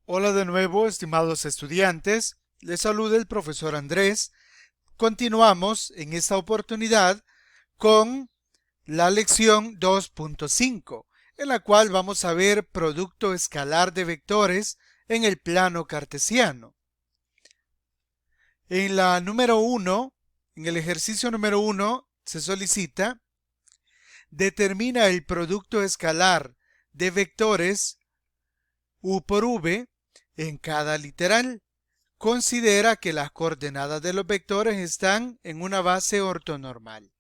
Hola de nuevo, estimados estudiantes. Les saluda el profesor Andrés. Continuamos en esta oportunidad con la lección 2.5, en la cual vamos a ver producto escalar de vectores en el plano cartesiano. En la número 1, en el ejercicio número 1, se solicita: determina el producto escalar de vectores u por v en cada literal. Considera que las coordenadas de los vectores están en una base ortonormal.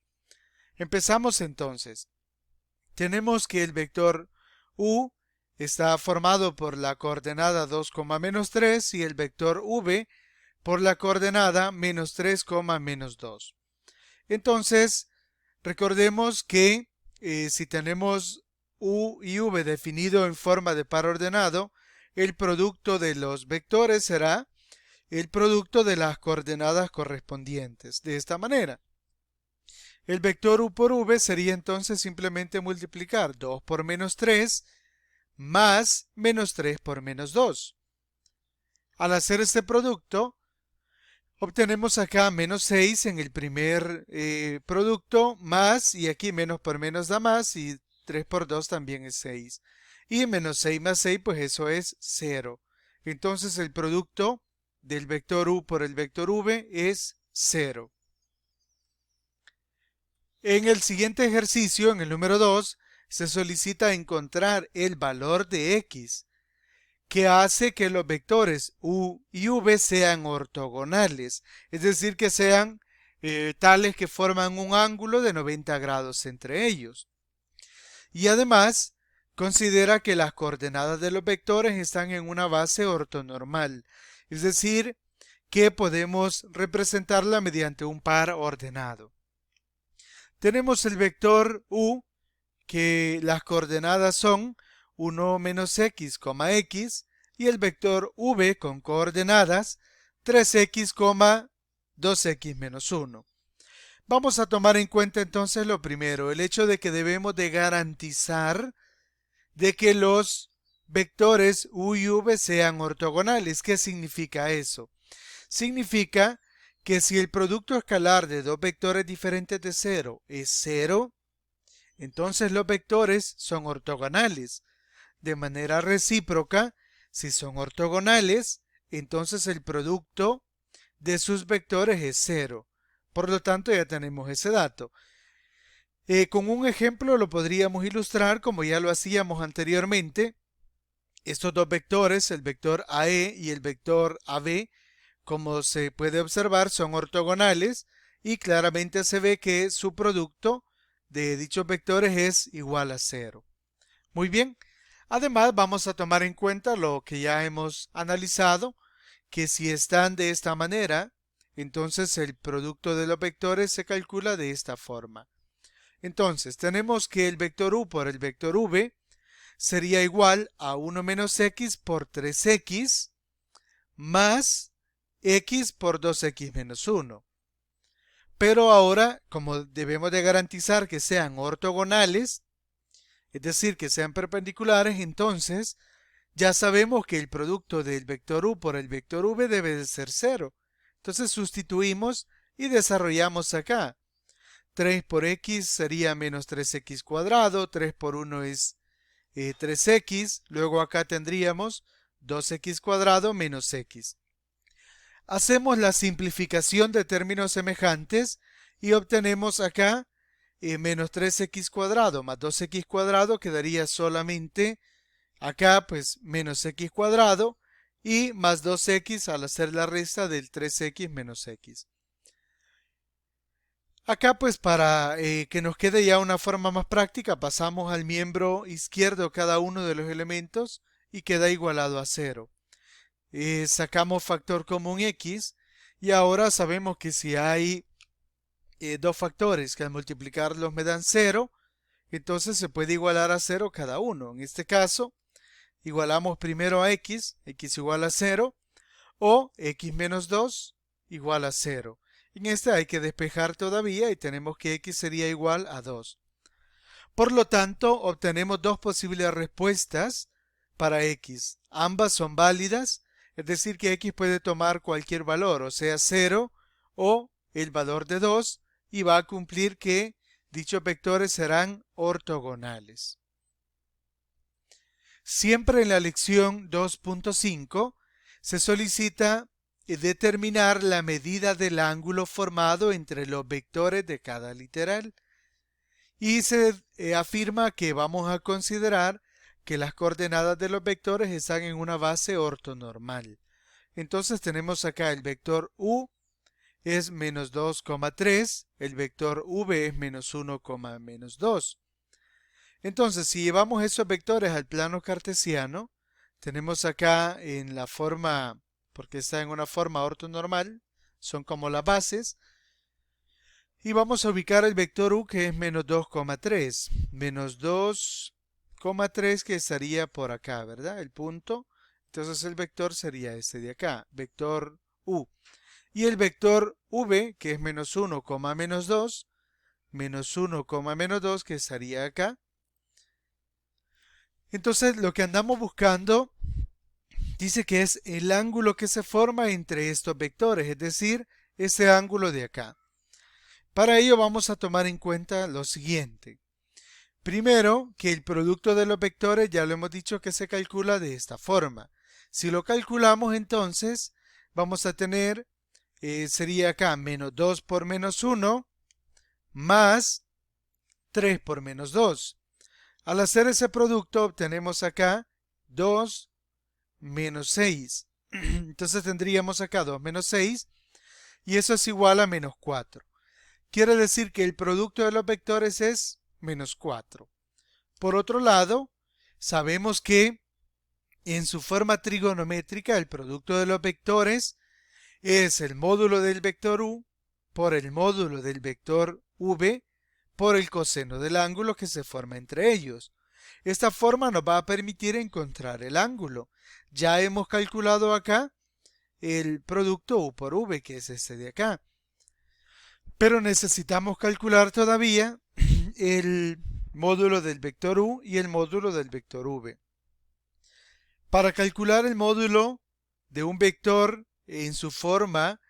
Empezamos entonces. Tenemos que el vector u está formado por la coordenada 2, -3 y el vector v por la coordenada -3, -2. Entonces, recordemos que si tenemos u y v definido en forma de par ordenado, el producto de los vectores será el producto de las coordenadas correspondientes. De esta manera, el vector u por v sería entonces simplemente multiplicar 2 por -3 más -3 por -2. Al hacer este producto, obtenemos acá -6 en el primer producto, más, y aquí menos por menos da más, y 3 por 2 también es 6. Y -6 más 6, pues eso es 0. Entonces el producto del vector u por el vector v es 0. En el siguiente ejercicio, en el número 2, se solicita encontrar el valor de x, que hace que los vectores u y v sean ortogonales, es decir, que sean tales que forman un ángulo de 90 grados entre ellos. Y además, considera que las coordenadas de los vectores están en una base ortonormal, es decir, que podemos representarla mediante un par ordenado. Tenemos el vector u, que las coordenadas son 1 menos x, x, y el vector v con coordenadas 3x, 2x menos 1. Vamos a tomar en cuenta entonces lo primero, el hecho de que debemos de garantizar de que los vectores u y v sean ortogonales. ¿Qué significa eso? Significa que si el producto escalar de dos vectores diferentes de 0 es 0, entonces los vectores son ortogonales. De manera recíproca, si son ortogonales, entonces el producto de sus vectores es 0. Por lo tanto, ya tenemos ese dato. Con un ejemplo lo podríamos ilustrar como ya lo hacíamos anteriormente. Estos dos vectores, el vector AE y el vector AB, como se puede observar, son ortogonales y claramente se ve que su producto de dichos vectores es igual a 0. Muy bien. Además, vamos a tomar en cuenta lo que ya hemos analizado, que si están de esta manera, entonces el producto de los vectores se calcula de esta forma. Entonces, tenemos que el vector u por el vector v sería igual a 1 menos x por 3x más x por 2x menos 1. Pero ahora, como debemos de garantizar que sean ortogonales, es decir, que sean perpendiculares, entonces ya sabemos que el producto del vector u por el vector v debe de ser 0. Entonces sustituimos y desarrollamos acá. 3 por x sería menos 3x cuadrado, 3 por 1 es 3x, luego acá tendríamos 2x cuadrado menos x. Hacemos la simplificación de términos semejantes y obtenemos acá menos 3x cuadrado más 2x cuadrado, quedaría solamente acá pues menos x cuadrado y más 2x al hacer la resta del 3x menos x. Acá pues para que nos quede ya una forma más práctica, pasamos al miembro izquierdo cada uno de los elementos y queda igualado a 0. Sacamos factor común x y ahora sabemos que si hay dos factores que al multiplicarlos me dan 0, entonces se puede igualar a 0 cada uno. En este caso, igualamos primero a x igual a 0, o x menos 2 igual a 0. En este hay que despejar todavía y tenemos que x sería igual a 2. Por lo tanto, obtenemos dos posibles respuestas para x. Ambas son válidas, es decir que x puede tomar cualquier valor, o sea 0 o el valor de 2, y va a cumplir que dichos vectores serán ortogonales. Siempre en la lección 2.5 se solicita determinar la medida del ángulo formado entre los vectores de cada literal. Y se afirma que vamos a considerar que las coordenadas de los vectores están en una base ortonormal. Entonces tenemos acá el vector u es menos 2,3, el vector v es menos 1, menos 2. Entonces, si llevamos esos vectores al plano cartesiano, tenemos acá en la forma, porque está en una forma ortonormal, son como las bases, y vamos a ubicar el vector u que es menos 2,3. Menos 2,3 que estaría por acá, ¿verdad? El punto. Entonces el vector sería este de acá, vector u. Y el vector v, que es menos 1, menos 2, menos 1, menos 2, que estaría acá. Entonces lo que andamos buscando dice que es el ángulo que se forma entre estos vectores, es decir, este ángulo de acá. Para ello vamos a tomar en cuenta lo siguiente. Primero, que el producto de los vectores ya lo hemos dicho que se calcula de esta forma. Si lo calculamos entonces vamos a tener, sería acá menos 2 por menos 1 más 3 por menos 2. Al hacer ese producto obtenemos acá 2 menos 6. Entonces tendríamos acá 2 menos 6 y eso es igual a menos 4. Quiere decir que el producto de los vectores es menos 4. Por otro lado, sabemos que en su forma trigonométrica el producto de los vectores es el módulo del vector u por el módulo del vector v por el coseno del ángulo que se forma entre ellos. Esta forma nos va a permitir encontrar el ángulo. Ya hemos calculado acá el producto u por v, que es este de acá. Pero necesitamos calcular todavía el módulo del vector u y el módulo del vector v. Para calcular el módulo de un vector en su forma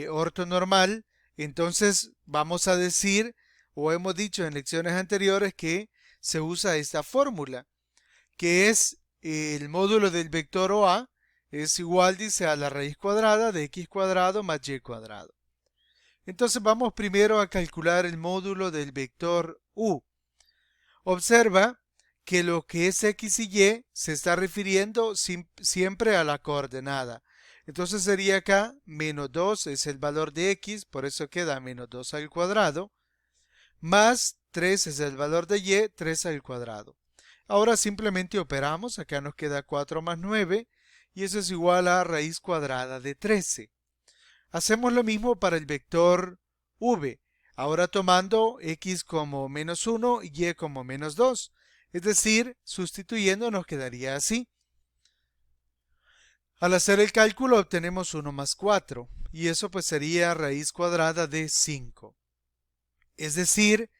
ortonormal, entonces vamos a decir, o hemos dicho en lecciones anteriores, que se usa esta fórmula, que es el módulo del vector OA es igual, dice, a la raíz cuadrada de x cuadrado más y cuadrado. Entonces vamos primero a calcular el módulo del vector u. Observa que lo que es x y y se está refiriendo siempre a la coordenada. Entonces sería acá menos 2 es el valor de x, por eso queda menos 2 al cuadrado, más 3 es el valor de y, 3 al cuadrado. Ahora simplemente operamos, acá nos queda 4 más 9 y eso es igual a raíz cuadrada de 13. Hacemos lo mismo para el vector v, ahora tomando x como menos 1 y y como menos 2, es decir, sustituyendo nos quedaría así. Al hacer el cálculo obtenemos 1 más 4 y eso pues sería raíz cuadrada de 5. Es decir,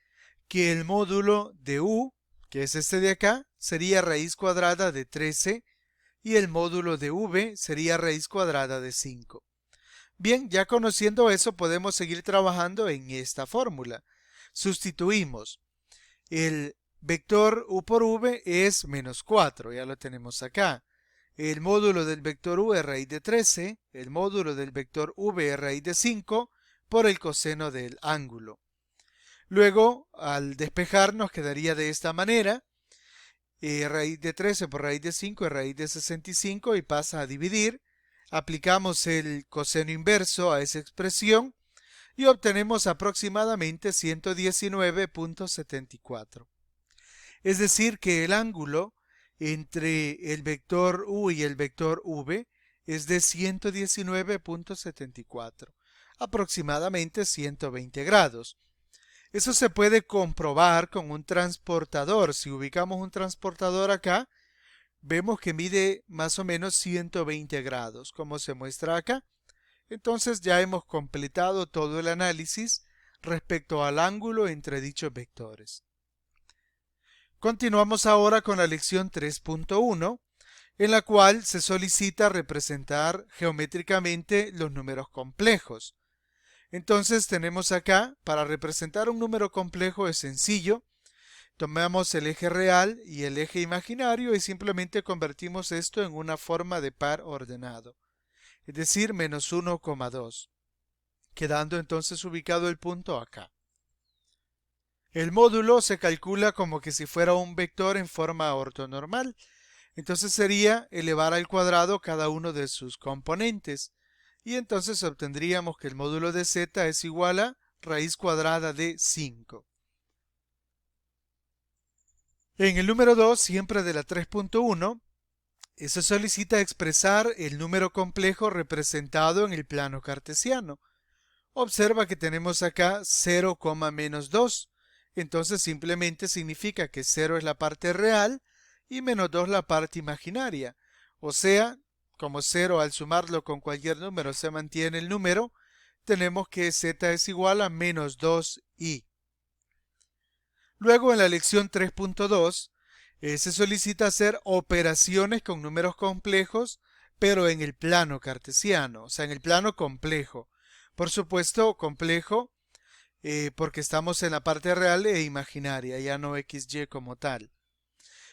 que el módulo de u, que es este de acá, sería raíz cuadrada de 13 y el módulo de v sería raíz cuadrada de 5. Bien, ya conociendo eso podemos seguir trabajando en esta fórmula. Sustituimos. El vector u por v es menos 4, ya lo tenemos acá. El módulo del vector u es raíz de 13, el módulo del vector v es raíz de 5 por el coseno del ángulo. Luego, al despejar nos quedaría de esta manera. Raíz de 13 por raíz de 5 es raíz de 65 y pasa a dividir. Aplicamos el coseno inverso a esa expresión y obtenemos aproximadamente 119.74. Es decir que el ángulo entre el vector u y el vector v es de 119.74, aproximadamente 120 grados. Eso se puede comprobar con un transportador. Si ubicamos un transportador acá, vemos que mide más o menos 120 grados, como se muestra acá. Entonces ya hemos completado todo el análisis respecto al ángulo entre dichos vectores. Continuamos ahora con la lección 3.1, en la cual se solicita representar geométricamente los números complejos. Entonces tenemos acá, para representar un número complejo es sencillo. Tomamos el eje real y el eje imaginario y simplemente convertimos esto en una forma de par ordenado, es decir, menos 1,2, quedando entonces ubicado el punto acá. El módulo se calcula como que si fuera un vector en forma ortonormal, entonces sería elevar al cuadrado cada uno de sus componentes, y entonces obtendríamos que el módulo de z es igual a raíz cuadrada de 5. En el número 2, siempre de la 3.1, se solicita expresar el número complejo representado en el plano cartesiano. Observa que tenemos acá 0, menos 2. Entonces simplemente significa que 0 es la parte real y menos 2 la parte imaginaria. O sea, como 0 al sumarlo con cualquier número se mantiene el número, tenemos que z es igual a menos 2i. Luego en la lección 3.2 se solicita hacer operaciones con números complejos, pero en el plano cartesiano, o sea, en el plano complejo. Por supuesto, complejo porque estamos en la parte real e imaginaria, ya no XY como tal.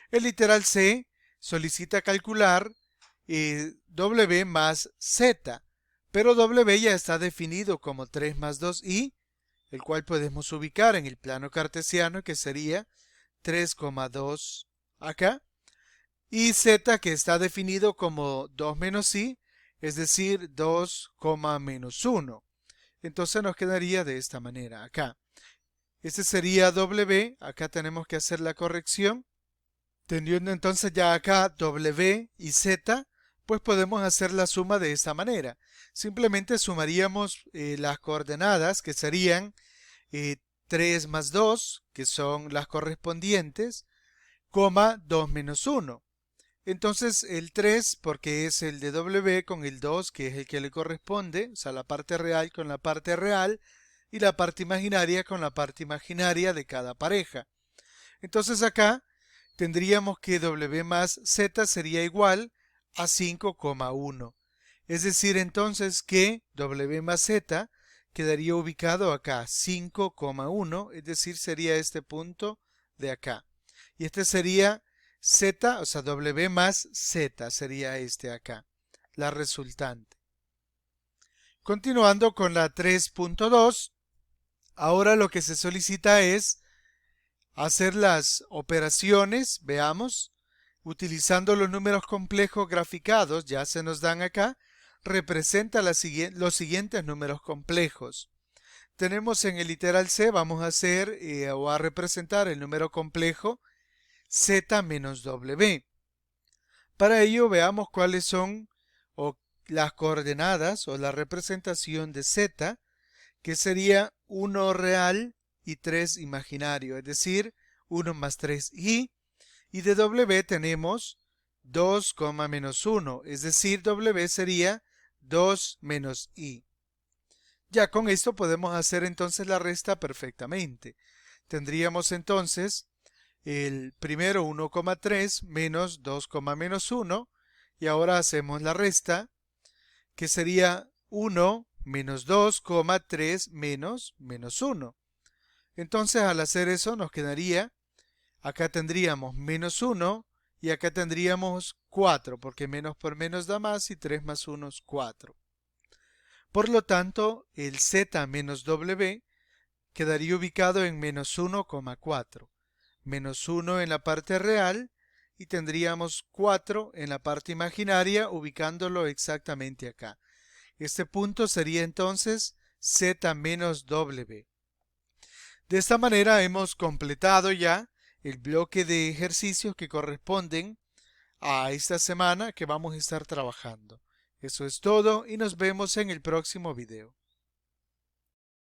El literal C solicita calcular W más Z, pero W ya está definido como 3 más 2i, el cual podemos ubicar en el plano cartesiano, que sería 3,2 acá, y Z que está definido como 2 menos i, es decir, 2, menos 1. Entonces nos quedaría de esta manera acá. Este sería W, acá tenemos que hacer la corrección. Teniendo entonces ya acá W y Z, pues podemos hacer la suma de esta manera. Simplemente sumaríamos las coordenadas, que serían 3 más 2, que son las correspondientes, coma 2 menos 1. Entonces el 3, porque es el de W, con el 2, que es el que le corresponde, o sea, la parte real con la parte real, y la parte imaginaria con la parte imaginaria de cada pareja. Entonces acá tendríamos que W más Z sería igual a 5,1. Es decir, entonces que W más Z quedaría ubicado acá, 5,1, es decir, sería este punto de acá. Y este sería Z, o sea, W más Z sería este acá, la resultante. Continuando con la 3.2, ahora lo que se solicita es hacer las operaciones, veamos, utilizando los números complejos graficados, ya se nos dan acá, representa los siguientes números complejos. Tenemos en el literal C, vamos a hacer o a representar el número complejo Z menos W. Para ello veamos cuáles son las coordenadas o la representación de Z, que sería 1 real y 3 imaginario, es decir, 1 más 3i, y de W tenemos 2, menos 1, es decir, W sería 2 menos i. Ya con esto podemos hacer entonces la resta perfectamente. Tendríamos entonces el primero 1,3 menos 2, menos 1, y ahora hacemos la resta, que sería 1 menos 2, 3 menos 1. Entonces al hacer eso nos quedaría, acá tendríamos menos 1 y acá tendríamos 4, porque menos por menos da más y 3 más 1 es 4. Por lo tanto, el Z menos W quedaría ubicado en menos 1,4. Menos 1 en la parte real y tendríamos 4 en la parte imaginaria, ubicándolo exactamente acá. Este punto sería entonces Z menos W. De esta manera hemos completado ya el bloque de ejercicios que corresponden a esta semana que vamos a estar trabajando. Eso es todo y nos vemos en el próximo video.